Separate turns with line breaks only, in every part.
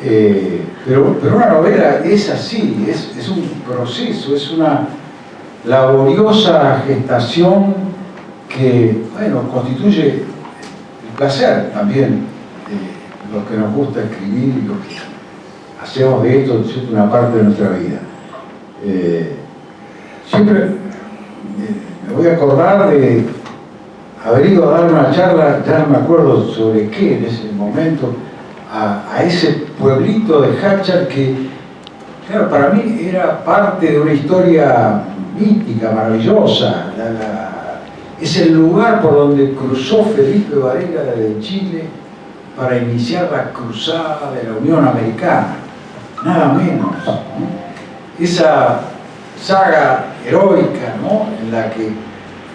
Pero una novela es así, es un proceso, es una laboriosa gestación que, bueno, constituye el placer también de los que nos gusta escribir y los que hacemos de esto, ¿cierto?, una parte de nuestra vida. Siempre me voy a acordar de haber ido a dar una charla, ya no me acuerdo sobre qué en ese momento, a ese pueblito de Jáchar que, claro, para mí era parte de una historia mítica, maravillosa. Es el lugar por donde cruzó Felipe Varela de Chile para iniciar la cruzada de la Unión Americana, nada menos, ¿no? Esa saga heroica, ¿no?, en la que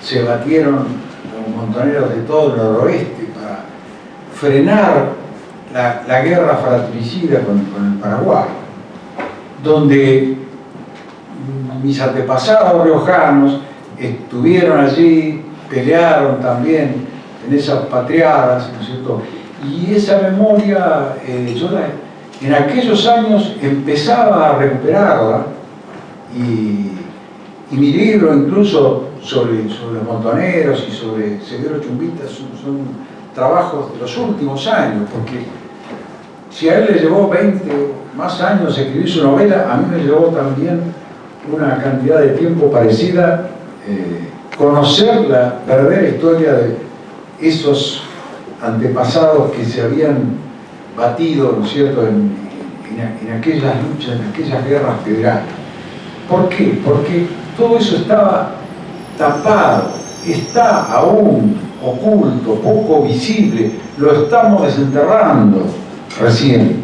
se batieron los montoneros de todo el noroeste para frenar la guerra fratricida con el Paraguay, donde mis antepasados riojanos estuvieron allí, pelearon también en esas patriadas, ¿no es cierto? Y esa memoria, yo en aquellos años empezaba a recuperarla, y mi libro incluso sobre los montoneros y sobre Severo Chumbita son trabajos de los últimos años, porque si a él le llevó 20 o más años escribir su novela, a mí me llevó también una cantidad de tiempo parecida conocer la verdadera historia de esos antepasados que se habían batido, ¿no es cierto?, en aquellas luchas, en aquellas guerras federales. ¿Por qué? Porque todo eso estaba tapado, está aún oculto, poco visible, lo estamos desenterrando recién.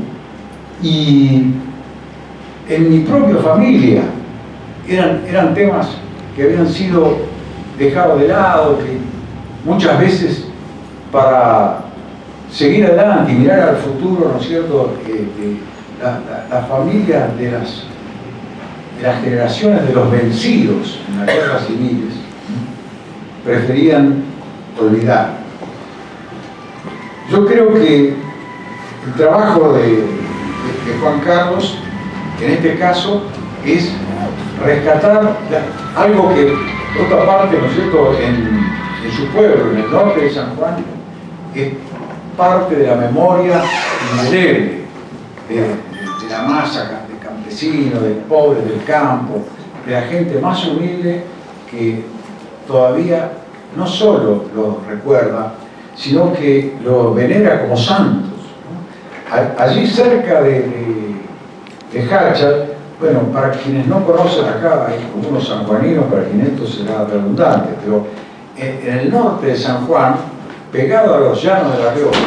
Y en mi propia familia eran temas que habían sido dejados de lado, que muchas veces para seguir adelante y mirar al futuro, ¿no es cierto?, las familias de las generaciones de los vencidos en las guerras civiles preferían olvidar. Yo creo que el trabajo de Juan Carlos, en este caso, es rescatar algo que, por otra parte, ¿no es cierto?, en su pueblo, en el norte de San Juan, es parte de la memoria indeleble de la masa de campesinos, del pobre, del campo, de la gente más humilde que todavía no solo lo recuerda, sino que lo venera como santos, ¿no? Allí cerca de Jáchar, bueno, para quienes no conocen acá, hay algunos sanjuaninos para quienes esto será redundante, pero en el norte de San Juan, pegado a los llanos de La Rioja,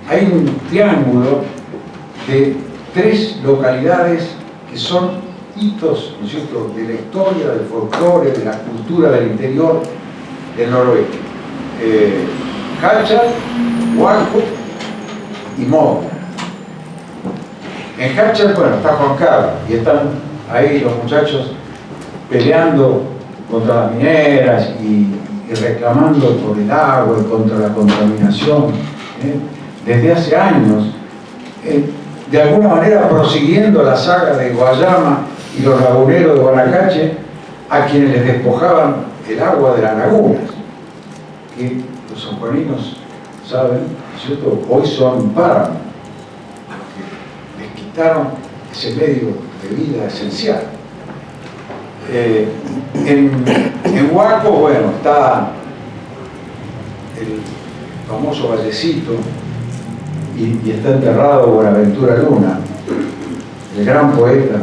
hay un triángulo de 3 localidades que son hitos, ¿no es cierto?, de la historia, del folclore, de la cultura del interior del noroeste. Jáchar, Huasco y Mogna. En Jáchar, bueno, está Juan Carlos y están ahí los muchachos peleando contra las mineras y reclamando por el agua y contra la contaminación, desde hace años, de alguna manera prosiguiendo la saga de Guayama y los laguneros de Guanacache, a quienes les despojaban el agua de las lagunas, que los sanjuaninos saben, ¿cierto?, hoy son páramos, porque les quitaron ese medio de vida esencial. En Huasco, bueno, está el famoso vallecito y está enterrado Buenaventura Luna, el gran poeta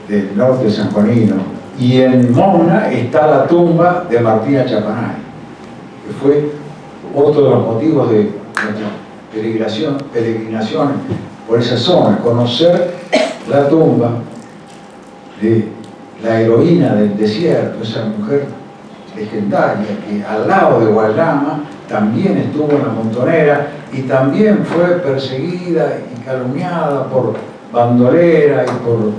del norte sanjuanino, y en Mogna está la tumba de Martina Chapanay, que fue otro de los motivos de nuestra peregrinación por esa zona, conocer la tumba de la heroína del desierto, esa mujer legendaria que al lado de Guayama también estuvo en la Montonera y también fue perseguida y calumniada por bandolera y por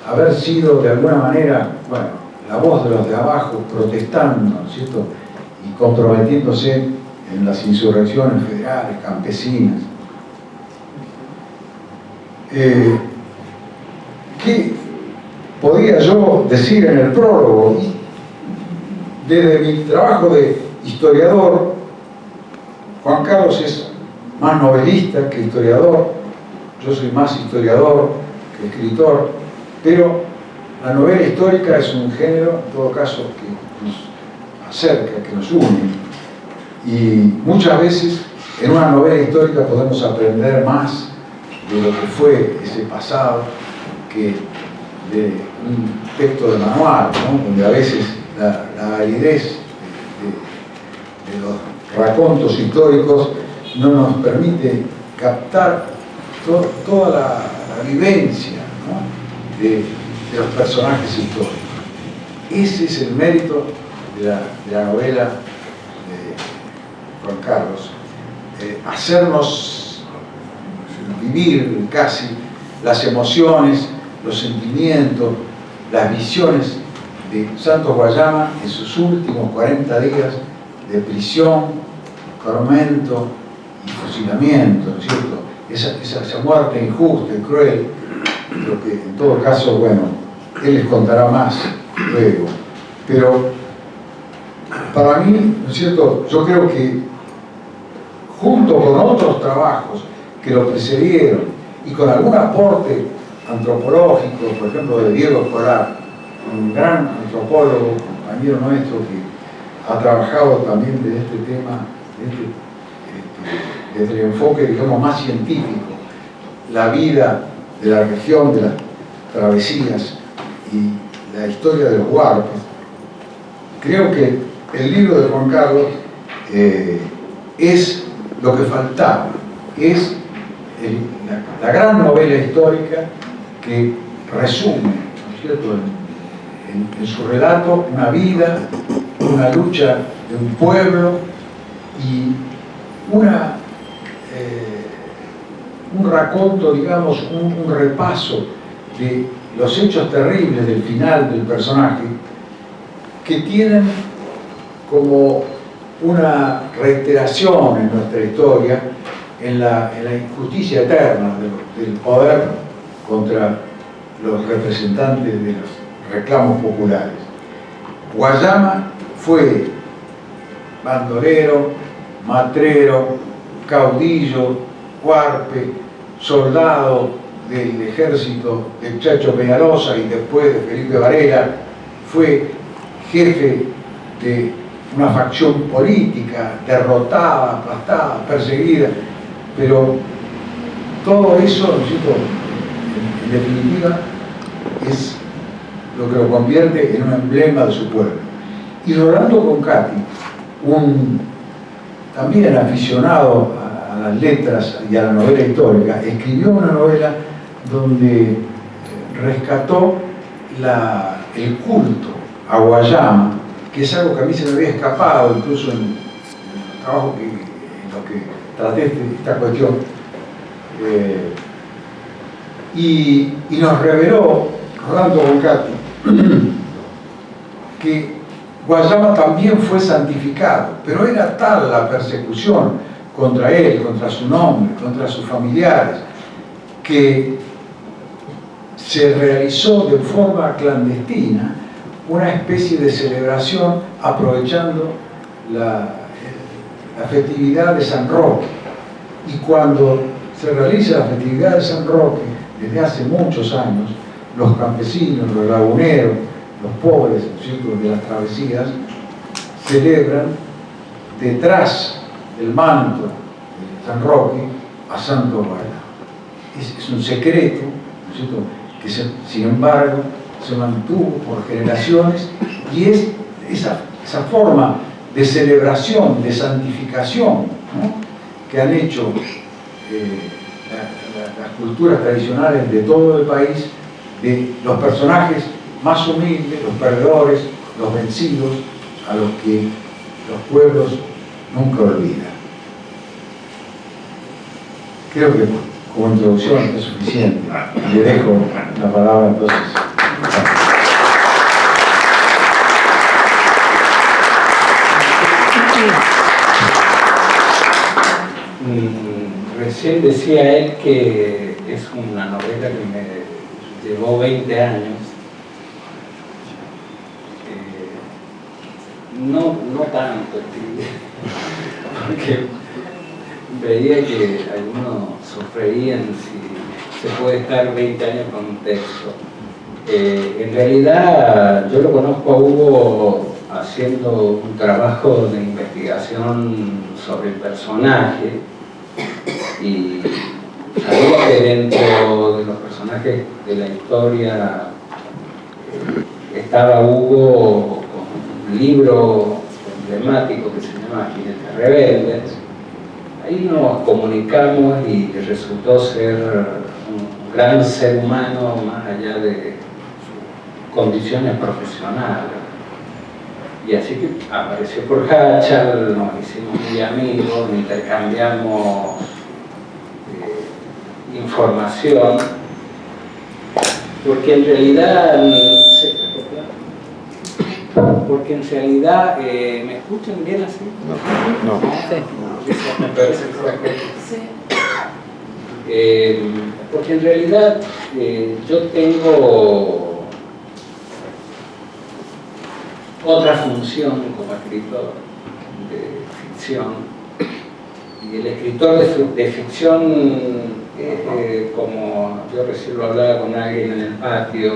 haber sido de alguna manera, bueno, la voz de los de abajo protestando, ¿no es cierto?, y comprometiéndose en las insurrecciones federales, campesinas. ¿Qué podía yo decir en el prólogo? Desde mi trabajo de historiador, Juan Carlos es más novelista que historiador, yo soy más historiador que escritor, pero la novela histórica es un género, en todo caso, que nos acerca, que nos une, y muchas veces en una novela histórica podemos aprender más de lo que fue ese pasado que de un texto de manual, ¿no? Donde a veces la validez de los racontos históricos no nos permite captar toda la vivencia, ¿no? de los personajes históricos. Ese es el mérito de la novela de Juan Carlos, hacernos vivir casi las emociones, los sentimientos, las visiones de Santos Guayama en sus últimos 40 días de prisión, tormento y fusilamiento, ¿no es cierto? Esa muerte injusta y cruel, pero que en todo caso, bueno, él les contará más luego. Pero para mí, ¿no es cierto?, yo creo que junto con otros trabajos que lo precedieron y con algún aporte antropológico, por ejemplo, de Diego Escolar, un gran antropólogo, compañero nuestro, que ha trabajado también de este tema, desde el enfoque, digamos, más científico, la vida de la región, de las travesías y la historia de los huarpes. Creo que el libro de Juan Carlos es lo que faltaba, es la gran novela histórica que resume, ¿no es cierto?, en su relato una vida, una lucha de un pueblo y un raconto, digamos, un repaso de los hechos terribles del final del personaje, que tienen como una reiteración en nuestra historia en la injusticia eterna del poder contra los representantes de los reclamos populares. Guayama fue bandolero, matrero, caudillo, huarpe, soldado del ejército de Chacho Peñalosa y después de Felipe Varela, fue jefe de una facción política derrotada, aplastada, perseguida, pero todo eso, ¿no es cierto?, en definitiva, es lo que lo convierte en un emblema de su pueblo. Y Rolando Concati, también aficionado a las letras y a la novela histórica, escribió una novela donde rescató el culto a Guayama, que es algo que a mí se me había escapado, incluso en el trabajo en lo que traté esta cuestión. Y nos reveló Rolando Concati que Guayama también fue santificado, pero era tal la persecución contra él, contra su nombre, contra sus familiares, que se realizó de forma clandestina una especie de celebración aprovechando la festividad de San Roque. Y cuando se realiza la festividad de San Roque, desde hace muchos años, los campesinos, los laguneros, los pobres, ¿cierto?, de las travesías, celebran detrás del manto de San Roque a Santo Guayama. Es un secreto, ¿no es cierto?, que sin embargo se mantuvo por generaciones, y es esa forma de celebración, de santificación, ¿no?, que han hecho las culturas tradicionales de todo el país, de los personajes más humildes, los perdedores, los vencidos, a los que los pueblos nunca olvidan. Creo que como introducción es suficiente. Le dejo la palabra entonces.
Recién decía él que es una novela que me llevó 20 años. No tanto, porque veía que algunos sufrirían si se puede estar 20 años con un texto. En realidad yo lo conozco a Hugo haciendo un trabajo de investigación sobre el personaje y sabía que dentro de los personajes de la historia estaba Hugo con un libro emblemático que se llama Jinetes Rebeldes. Ahí nos comunicamos y resultó ser un gran ser humano más allá de sus condiciones profesionales. Y así que apareció por Hachal, nos hicimos muy amigos, intercambiamos información, porque en realidad ¿me escuchan bien así?
No.
Me parece porque en realidad yo tengo otra función como escritor de ficción, y el escritor de ficción como yo recién lo hablaba con alguien en el patio,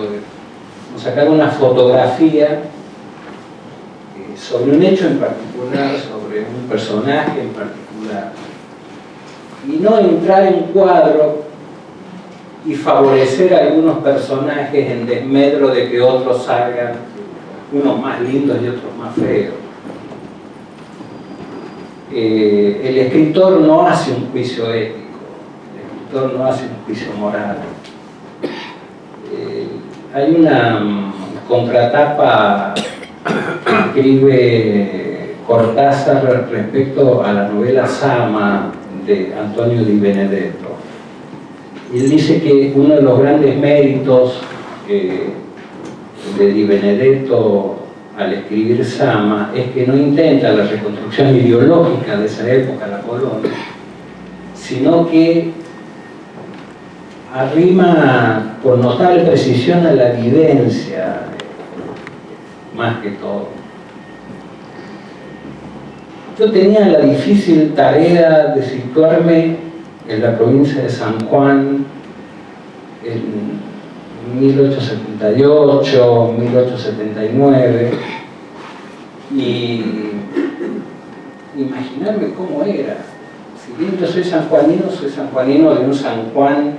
sacar una fotografía sobre un hecho en particular, sobre un personaje en particular, y no entrar en cuadro y favorecer a algunos personajes en desmedro de que otros salgan, unos más lindos y otros más feos. El escritor no hace un juicio ético, el escritor no hace un juicio moral. Hay una contratapa que escribe Cortázar respecto a la novela Sama de Antonio Di Benedetto. Y él dice que uno de los grandes méritos de Di Benedetto al escribir Sama es que no intenta la reconstrucción ideológica de esa época, la colonia, sino que arrima con notable precisión a la vivencia, más que todo. Yo tenía la difícil tarea de situarme en la provincia de San Juan en 1878, 1879, y imaginarme cómo era. Si bien yo soy sanjuanino de un San Juan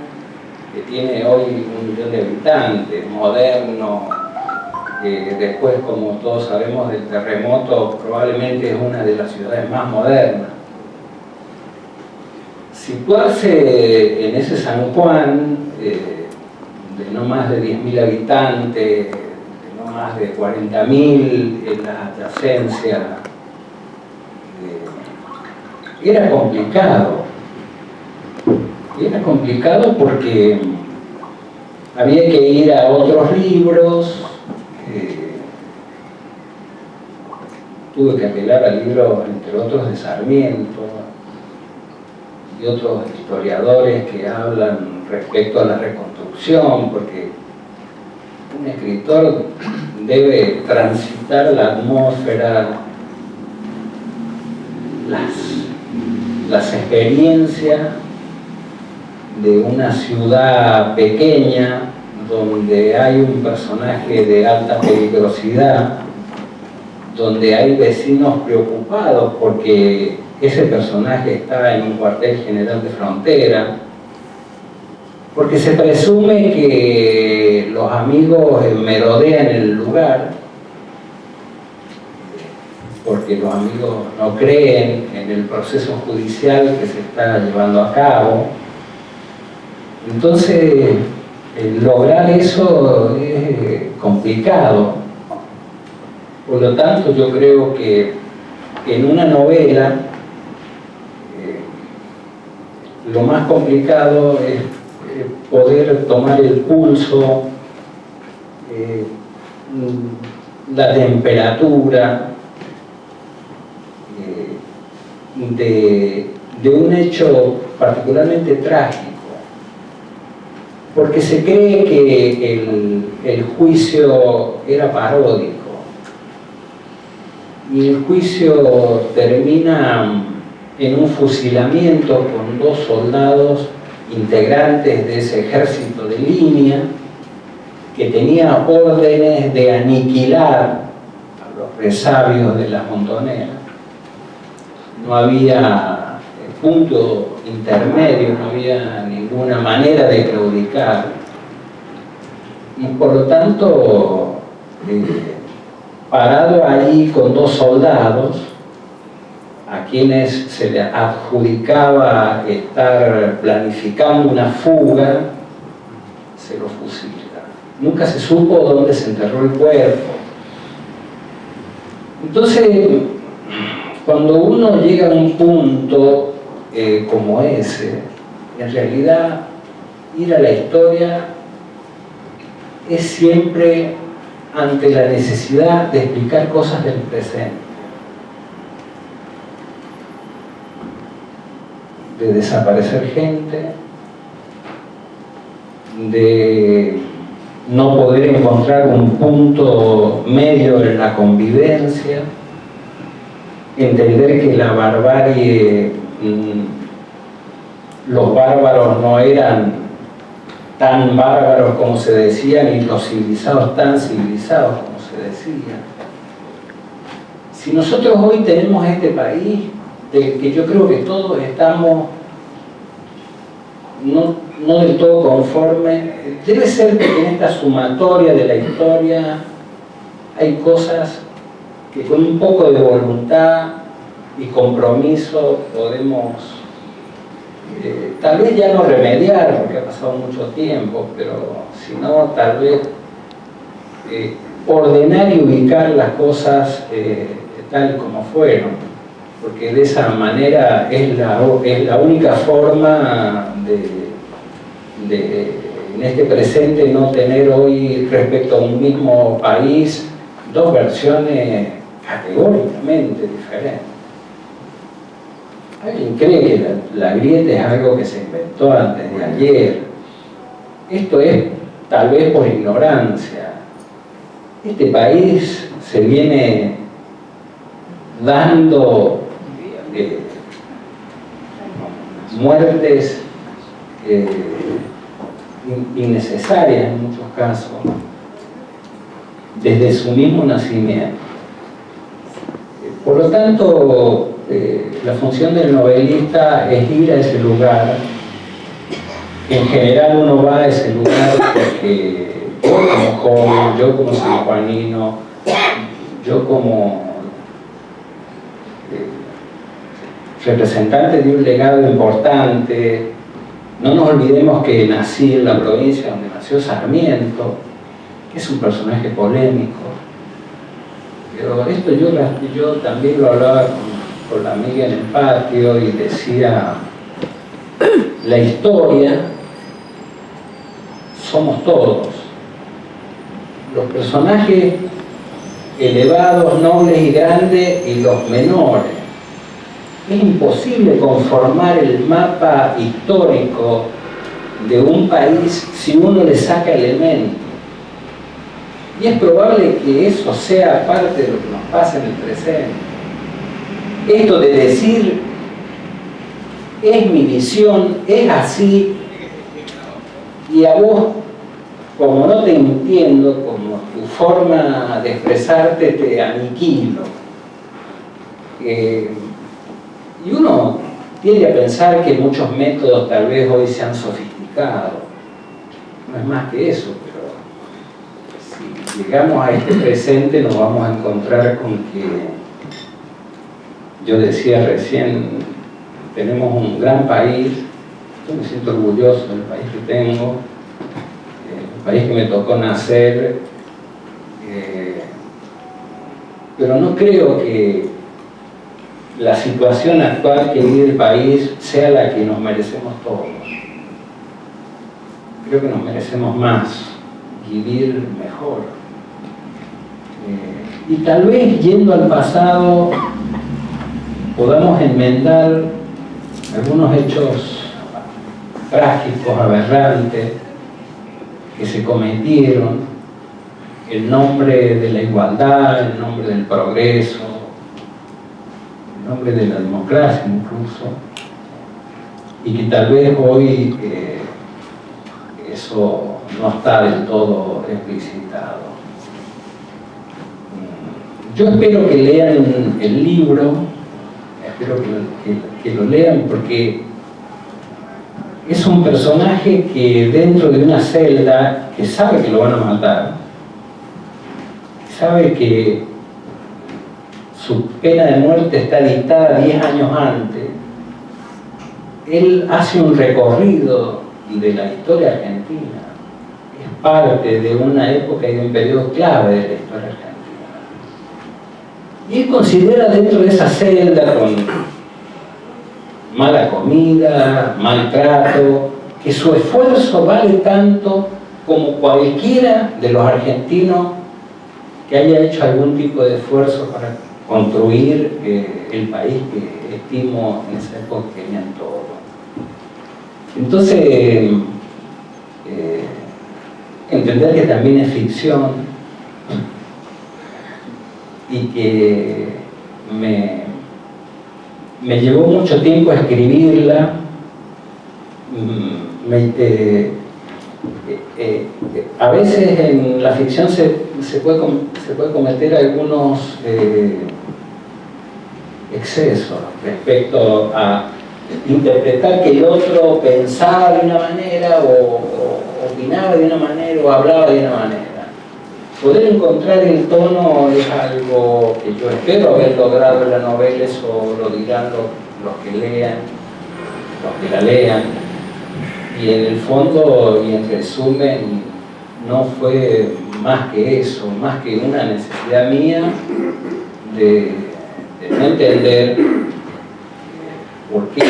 que tiene hoy 1 millón de habitantes, moderno. Después, como todos sabemos, del terremoto, probablemente es una de las ciudades más modernas. Situarse en ese San Juan, de no más de 10.000 habitantes, de no más de 40.000 en la adyacencia, era complicado. Era complicado porque había que ir a otros libros. Tuve que apelar a libros, entre otros, de Sarmiento y otros historiadores que hablan respecto a la reconstrucción, porque un escritor debe transitar la atmósfera, las experiencias de una ciudad pequeña donde hay un personaje de alta peligrosidad, donde hay vecinos preocupados porque ese personaje está en un cuartel general de frontera, porque se presume que los amigos merodean en el lugar, porque los amigos no creen en el proceso judicial que se está llevando a cabo. Entonces, lograr eso es complicado. Por lo tanto, yo creo que en una novela lo más complicado es poder tomar el pulso, la temperatura de un hecho particularmente trágico. porque se cree que el juicio era paródico. Y el juicio termina en un fusilamiento con 2 soldados integrantes de ese ejército de línea que tenía órdenes de aniquilar a los resabios de las montoneras. No había punto intermedio, no había ninguna manera de claudicar. Y por lo tanto, parado ahí con 2 soldados, a quienes se le adjudicaba estar planificando una fuga, se lo fusila. Nunca se supo dónde se enterró el cuerpo. Entonces, cuando uno llega a un punto como ese, en realidad ir a la historia es siempre ante la necesidad de explicar cosas del presente, de desaparecer gente, de no poder encontrar un punto medio en la convivencia, entender que la barbarie, los bárbaros no eran tan bárbaros como se decía, ni los civilizados tan civilizados como se decía. Si nosotros hoy tenemos este país, del que yo creo que todos estamos no del todo conformes, debe ser que en esta sumatoria de la historia hay cosas que con un poco de voluntad y compromiso podemos tal vez ya no remediar porque ha pasado mucho tiempo, pero si no, tal vez ordenar y ubicar las cosas tal como fueron, porque de esa manera es la única forma de en este presente no tener hoy respecto a un mismo país 2 versiones categóricamente diferentes. ¿Alguien cree que la grieta es algo que se inventó antes de ayer? Esto es tal vez por ignorancia. Este país se viene dando muertes innecesarias en muchos casos desde su mismo nacimiento. Por lo tanto, la función del novelista es ir a ese lugar. En general uno va a ese lugar porque yo como joven, yo como sanjuanino, yo como representante de un legado importante. No nos olvidemos que nací en la provincia donde nació Sarmiento, que es un personaje polémico. Pero esto yo también lo hablaba con la amiga en el patio y decía, la historia somos todos. Los personajes elevados, nobles y grandes y los menores. Es imposible conformar el mapa histórico de un país si uno le saca elementos. Y es probable que eso sea parte de lo que nos pasa en el presente. Esto de decir, es mi visión, es así, y a vos, como no te entiendo, como tu forma de expresarte te aniquilo. Y uno tiende a pensar que muchos métodos tal vez hoy se han sofisticado. No es más que eso, pero si llegamos a este presente nos vamos a encontrar con que, yo decía recién, tenemos un gran país, yo me siento orgulloso del país que tengo, el país que me tocó nacer, pero no creo que la situación actual que vive el país sea la que nos merecemos todos. Creo que nos merecemos más, vivir mejor. Y tal vez yendo al pasado podamos enmendar algunos hechos trágicos, aberrantes, que se cometieron en nombre de la igualdad, en nombre del progreso, en nombre de la democracia incluso, y que tal vez hoy eso no está del todo explicitado. Yo espero que lean el libro, espero que lo lean, porque es un personaje que dentro de una celda, que sabe que lo van a matar, sabe que su pena de muerte está dictada 10 años antes, él hace un recorrido de la historia argentina, es parte de una época y de un periodo clave de la historia argentina. Y él considera dentro de esa celda, con mala comida, maltrato, que su esfuerzo vale tanto como cualquiera de los argentinos que haya hecho algún tipo de esfuerzo para construir el país que estimo en esa época que tenían todo. Entonces, entender que también es ficción y que me llevó mucho tiempo escribirla. A veces en la ficción se puede cometer algunos excesos respecto a interpretar que el otro pensaba de una manera o opinaba de una manera o hablaba de una manera. Poder encontrar el tono es algo que yo espero haber logrado en la novela, eso lo dirán los que lean, los que la lean. Y en el fondo y en resumen no fue más que eso, más que una necesidad mía de no entender por qué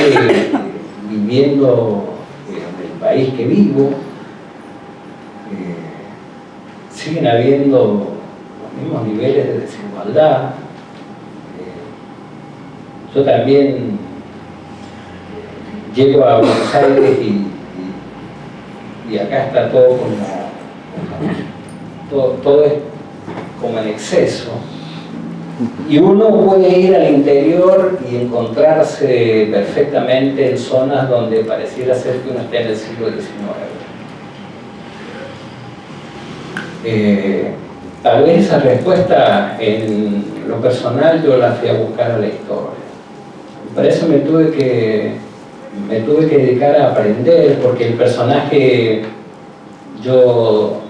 viviendo en el país que vivo siguen habiendo los mismos niveles de desigualdad. Yo también llego a Buenos Aires y acá está todo todo es como en exceso, y uno puede ir al interior y encontrarse perfectamente en zonas donde pareciera ser que uno está en el siglo XIX. Tal vez esa respuesta en lo personal yo la fui a buscar a la historia. Para eso me tuve que dedicar a aprender, porque el personaje, yo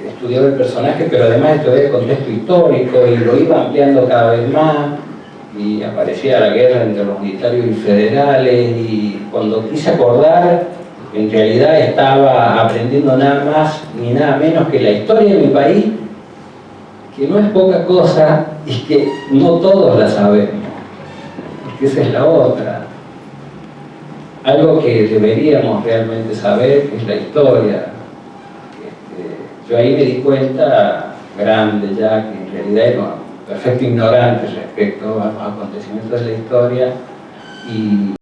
estudiaba el personaje, pero además estudié el contexto histórico y lo iba ampliando cada vez más, y aparecía la guerra entre los unitarios y federales, y cuando quise acordar, en realidad estaba aprendiendo nada más ni nada menos que la historia de mi país, que no es poca cosa y que no todos la sabemos, porque esa es la otra. Algo que deberíamos realmente saber es la historia. Yo ahí me di cuenta, grande ya, que en realidad era un perfecto ignorante respecto a los acontecimientos de la historia, y